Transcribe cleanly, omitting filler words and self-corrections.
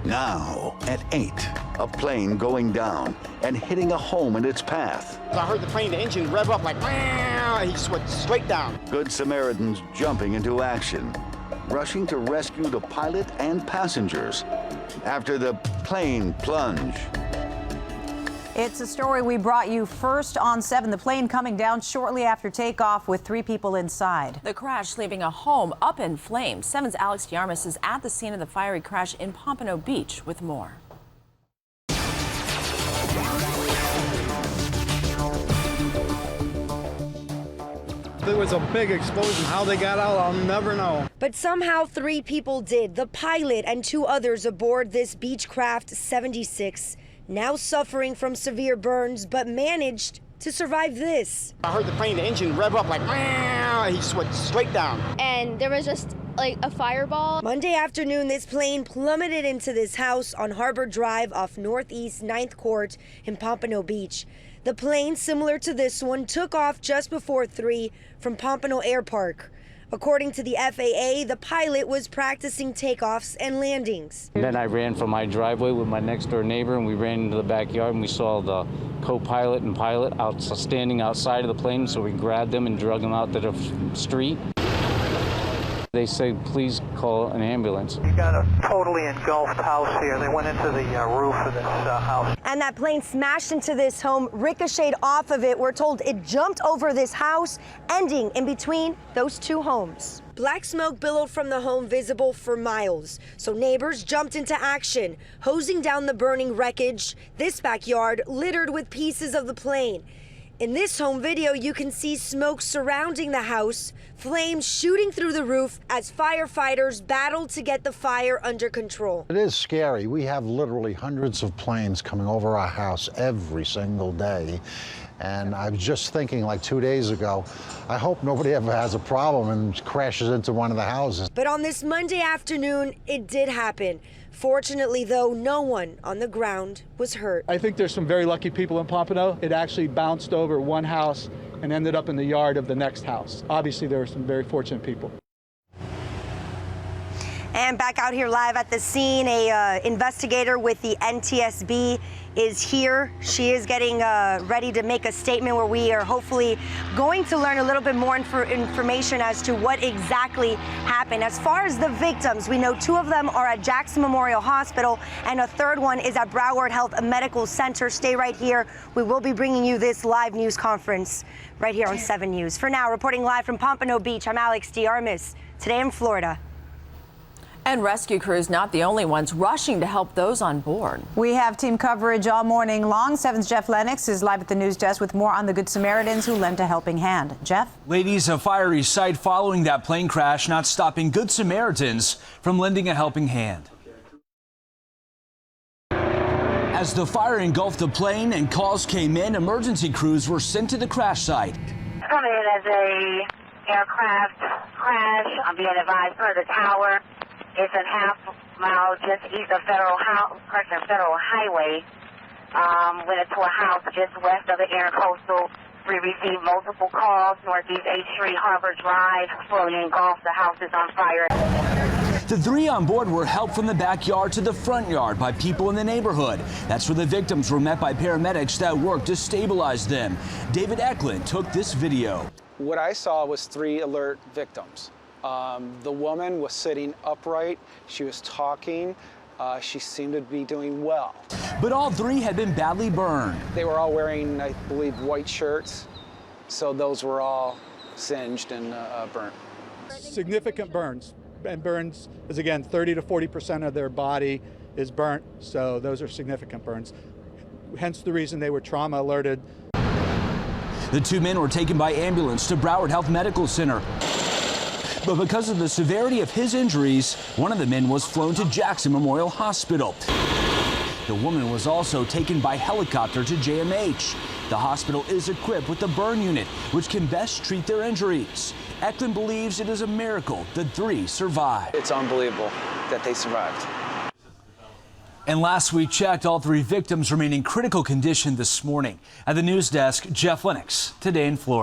Now, at 8, a plane going down and hitting a home in its path. I heard the plane engine rev up like, "Meow," and he just went straight down. Good Samaritans jumping into action, rushing to rescue the pilot and passengers after the plane plunge. It's a story we brought you first on 7. The plane coming down shortly after takeoff with 3 people inside. The crash leaving a home up in flames. 7's Alex Diarmas is at the scene of the fiery crash in Pompano Beach with more. There was a big explosion. How they got out, I'll never know. But somehow 3 people did. The pilot and 2 others aboard this Beechcraft 76, now suffering from severe burns, but managed to survive this. I heard the plane engine rev up like, "Meow," and he just went straight down. And there was just like a fireball. Monday afternoon, this plane plummeted into this house on Harbor Drive off Northeast 9th Court in Pompano Beach. The plane, similar to this one, took off just before 3 from Pompano Air Park. According to the FAA, the pilot was practicing takeoffs and landings. Then I ran from my driveway with my next door neighbor, and we ran into the backyard, and we saw the co-pilot and pilot standing outside of the plane, so we grabbed them and drug them out to the street. They said, please call an ambulance. You got a totally engulfed house here. They went into the roof of this house. And that plane smashed into this home, ricocheted off of it. We're told it jumped over this house, ending in between those 2 homes. Black smoke billowed from the home, visible for miles. So neighbors jumped into action, hosing down the burning wreckage. This backyard littered with pieces of the plane. In this home video, you can see smoke surrounding the house, flames shooting through the roof as firefighters battled to get the fire under control. It is scary. We have literally hundreds of planes coming over our house every single day. And I was just thinking like 2 days ago, I hope nobody ever has a problem and crashes into one of the houses. But on this Monday afternoon, it did happen. Fortunately, though, no one on the ground was hurt. I think there's some very lucky people in Pompano. It actually bounced over one house and ended up in the yard of the next house. Obviously, there were some very fortunate people. And back out here live at the scene, a investigator with the NTSB is here. She is getting ready to make a statement where we are hopefully going to learn a little bit more information as to what exactly happened. As far as the victims, we know 2 of them are at Jackson Memorial Hospital and a 3rd one is at Broward Health Medical Center. Stay right here. We will be bringing you this live news conference right here on 7 News. For now, reporting live from Pompano Beach, I'm Alex Diarmas. Today in Florida. And rescue crews not the only ones rushing to help those on board. We have team coverage all morning long. 7's Jeff Lennox is live at the news desk with more on the Good Samaritans who lent a helping hand. Jeff? Ladies, a fiery sight following that plane crash, not stopping Good Samaritans from lending a helping hand. As the fire engulfed the plane and calls came in, emergency crews were sent to the crash site. It's coming in as a aircraft crash. I'm being advised per the tower. It's a half-mile just east of Federal Highway. Went into a house just west of the Intercoastal. We received multiple calls. Northeast H Street, Harbor Drive, fully engulfed. The house is on fire. The 3 on board were helped from the backyard to the front yard by people in the neighborhood. That's where the victims were met by paramedics that worked to stabilize them. David Eklund took this video. What I saw was 3 alert victims. The woman was sitting upright. She was talking. She seemed to be doing well. But all 3 had been badly burned. They were all wearing, I believe, white shirts. So those were all singed and burnt. Significant burns. And burns is, again, 30 to 40% of their body is burnt. So those are significant burns. Hence the reason they were trauma alerted. The 2 men were taken by ambulance to Broward Health Medical Center. But because of the severity of his injuries, one of the men was flown to Jackson Memorial Hospital. The woman was also taken by helicopter to JMH. The hospital is equipped with a burn unit, which can best treat their injuries. Eklund believes it is a miracle the 3 survived. It's unbelievable that they survived. And last we checked, all 3 victims remain in critical condition this morning. At the news desk, Jeff Lennox, Today in Florida.